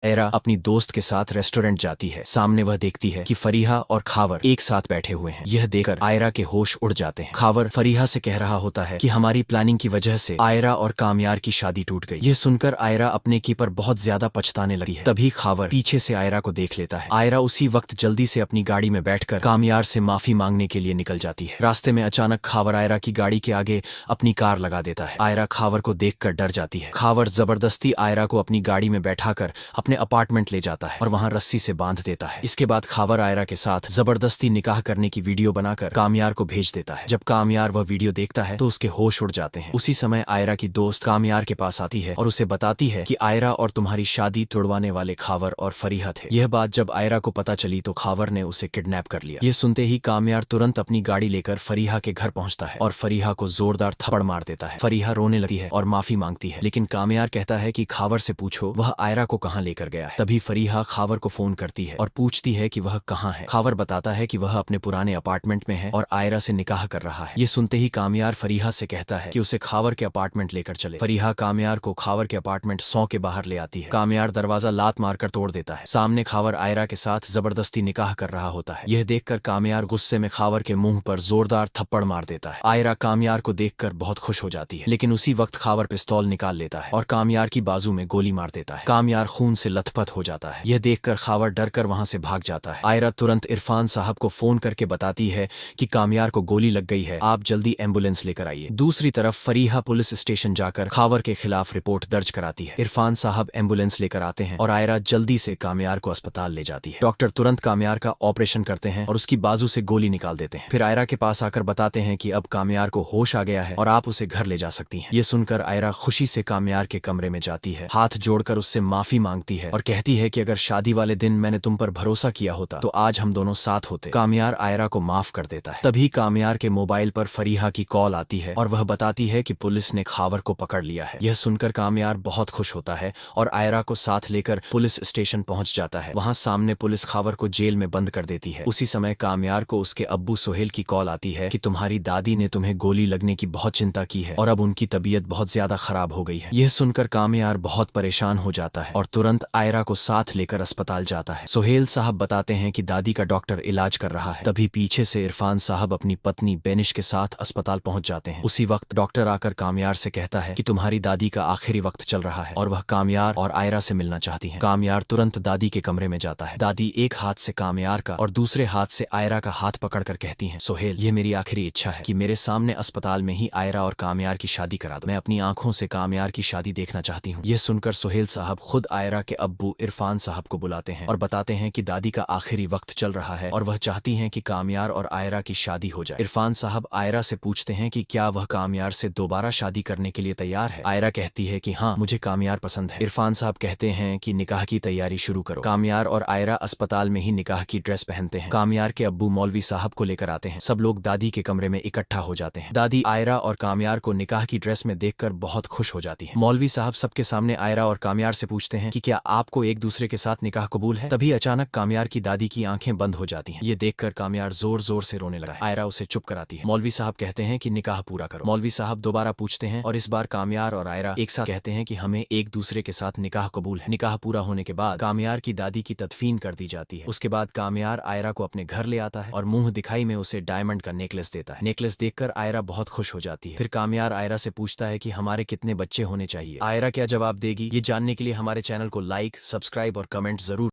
आयरा अपनी दोस्त के साथ रेस्टोरेंट जाती है। सामने वह देखती है कि फरीहा और खावर एक साथ बैठे हुए हैं। यह देखकर आयरा के होश उड़ जाते हैं। खावर फरीहा से कह रहा होता है कि हमारी प्लानिंग की वजह से आयरा और कामयार की शादी टूट गई। यह सुनकर आयरा अपने की पर बहुत ज्यादा पछताने लगती है। तभी खावर पीछे से आयरा को देख लेता है। आयरा उसी वक्त जल्दी से अपनी गाड़ी में बैठकर कामयार से माफी मांगने के लिए निकल जाती है। रास्ते में अचानक खावर आयरा की गाड़ी के आगे अपनी कार लगा देता है। आयरा खावर को देखकर डर जाती है। खावर जबरदस्ती आयरा को अपनी गाड़ी में बैठाकर अपने अपार्टमेंट ले जाता है और वहां रस्सी से बांध देता है। इसके बाद खावर आयरा के साथ जबरदस्ती निकाह करने की वीडियो बनाकर कामयार को भेज देता है। जब कामयार वह वीडियो देखता है तो उसके होश उड़ जाते हैं। उसी समय आयरा की दोस्त कामयार के पास आती है और उसे बताती है कि आयरा और तुम्हारी शादी तोड़वाने वाले खावर और फरीहा थे। यह बात जब आयरा को पता चली तो खावर ने उसे किडनैप कर लिया। यह सुनते ही कामयार तुरंत अपनी गाड़ी लेकर फरीहा के घर पहुंचता है और फरीहा को जोरदार थप्पड़ मार देता है। फरीहा रोने लगती है और माफी मांगती है, लेकिन कामयार कहता है कि खावर से पूछो वह आयरा को कहां लेकर गया है। तभी फरीहा खावर को फोन करती है और पूछती है कि वह कहां है। खावर बताता है कि वह अपने पुराने अपार्टमेंट में है और आयरा से निकाह कर रहा है। ये सुनते ही कामयार फरीहा से कहता है कि उसे खावर के अपार्टमेंट लेकर चले। फरीहा कामयार को खावर के अपार्टमेंट 100 के बाहर ले आती है। कामयार दरवाजा लात मारकर तोड़ देता है। सामने खावर आयरा के साथ जबरदस्ती निकाह कर रहा होता है। यह देखकर कामयार गुस्से में खावर के मुंह पर जोरदार थप्पड़ मार देता है। आयरा कामयार को देखकर बहुत खुश हो जाती है, लेकिन उसी वक्त खावर पिस्तौल निकाल लेता है और कामयार की बाजू में गोली मार देता है। कामयार खून से लथपथ हो जाता है। यह देखकर खावर डरकर वहां से भाग जाता है। आयरा तुरंत इरफान साहब को फोन करके बताती है कि कामयार को गोली लग गई है, आप जल्दी एम्बुलेंस लेकर आइए। दूसरी तरफ फरीहा पुलिस स्टेशन जाकर खावर के खिलाफ रिपोर्ट दर्ज कराती है। इरफान साहब एम्बुलेंस लेकर आते हैं और आयरा जल्दी से कामयार को अस्पताल ले जाती है। डॉक्टर तुरंत कामयार का ऑपरेशन करते हैं और उसकी बाजू से गोली निकाल देते हैं। फिर आयरा के पास आकर बताते हैं कि अब कामयार को होश आ गया है और आप उसे घर ले जा सकती हैं। ये सुनकर आयरा खुशी से कामयार के कमरे में जाती है, हाथ जोड़कर उससे माफी मांगती है और कहती है कि अगर शादी वाले दिन मैंने तुम पर भरोसा किया होता तो आज हम दोनों साथ होते। कामयार आयरा को माफ कर देता है। तभी कामयार के मोबाइल पर फरीहा की कॉल आती है और वह बताती है कि पुलिस ने खावर को पकड़ लिया है। यह सुनकर कामयार बहुत खुश होता है और आयरा को साथ लेकर पुलिस स्टेशन पहुंच जाता है। वहां सामने पुलिस खावर को जेल में बंद कर देती है। उसी समय कामयार को उसके अब्बू सोहेल की कॉल आती है कि तुम्हारी दादी ने तुम्हें गोली लगने की बहुत चिंता की है और अब उनकी तबीयत बहुत ज्यादा खराब हो गई है। यह सुनकर कामयार बहुत परेशान हो जाता है और तुरंत आयरा को साथ लेकर अस्पताल जाता है। सोहेल साहब बताते हैं कि दादी का डॉक्टर इलाज कर रहा है। तभी पीछे से इरफान साहब अपनी पत्नी बेनिश के साथ अस्पताल पहुंच जाते हैं। उसी वक्त डॉक्टर आकर कामयार से कहता है कि तुम्हारी दादी का आखिरी वक्त चल रहा है और वह कामयार और आयरा से मिलना चाहती है। कामयार तुरंत दादी के कमरे में जाता है। दादी एक हाथ से कामयार का और दूसरे हाथ से आयरा का हाथ पकड़कर कहती हैं, सोहेल ये मेरी आखिरी इच्छा है कि मेरे सामने अस्पताल में ही आयरा और कामयार की शादी करा दो। मैं अपनी आंखों से कामयार की शादी देखना चाहती हूँ। यह सुनकर सोहेल साहब खुद आयरा के अब्बू इरफान साहब को बुलाते हैं और बताते हैं कि दादी का आखिरी वक्त चल रहा है और वह चाहती हैं कि कामयार और आयरा की शादी हो जाए। इरफान साहब आयरा से पूछते हैं कि क्या वह कामयार से दोबारा शादी करने के लिए तैयार है। आयरा कहती है कि हाँ, मुझे कामयार पसंद है। इरफान साहब कहते हैं कि निकाह की तैयारी शुरू करो। कामयार और आयरा अस्पताल में ही निकाह की ड्रेस पहनते हैं। कामयार के अब्बू मौलवी साहब को लेकर आते हैं। सब लोग दादी के कमरे में इकट्ठा हो जाते हैं। दादी आयरा और कामयार को निकाह की ड्रेस में देखकर बहुत खुश हो जाती है। मौलवी साहब सबके सामने आयरा और कामयार से पूछते हैं कि क्या आपको एक दूसरे के साथ निकाह कबूल है। तभी अचानक कामयार की दादी की आंखें बंद हो जाती हैं। ये देखकर कामयार जोर जोर से रोने लगा है। आयरा उसे चुप कराती है। मौलवी साहब कहते हैं कि निकाह पूरा करो। मौलवी साहब दोबारा पूछते हैं और इस बार कामयार और आयरा एक साथ कहते हैं कि हमें एक दूसरे के साथ निकाह कबूल है। निकाह पूरा होने के बाद कामयार की दादी की तदफीन कर दी जाती है। उसके बाद कामयार आयरा को अपने घर ले आता है और मुंह दिखाई में उसे डायमंड का नेकलेस देता है। नेकलेस देखकर आयरा बहुत खुश हो जाती है। फिर कामयार आयरा से पूछता है कि हमारे कितने बच्चे होने चाहिए। आयरा क्या जवाब देगी ये जानने के लिए हमारे चैनल को लाइक, सब्सक्राइब और कमेंट जरूर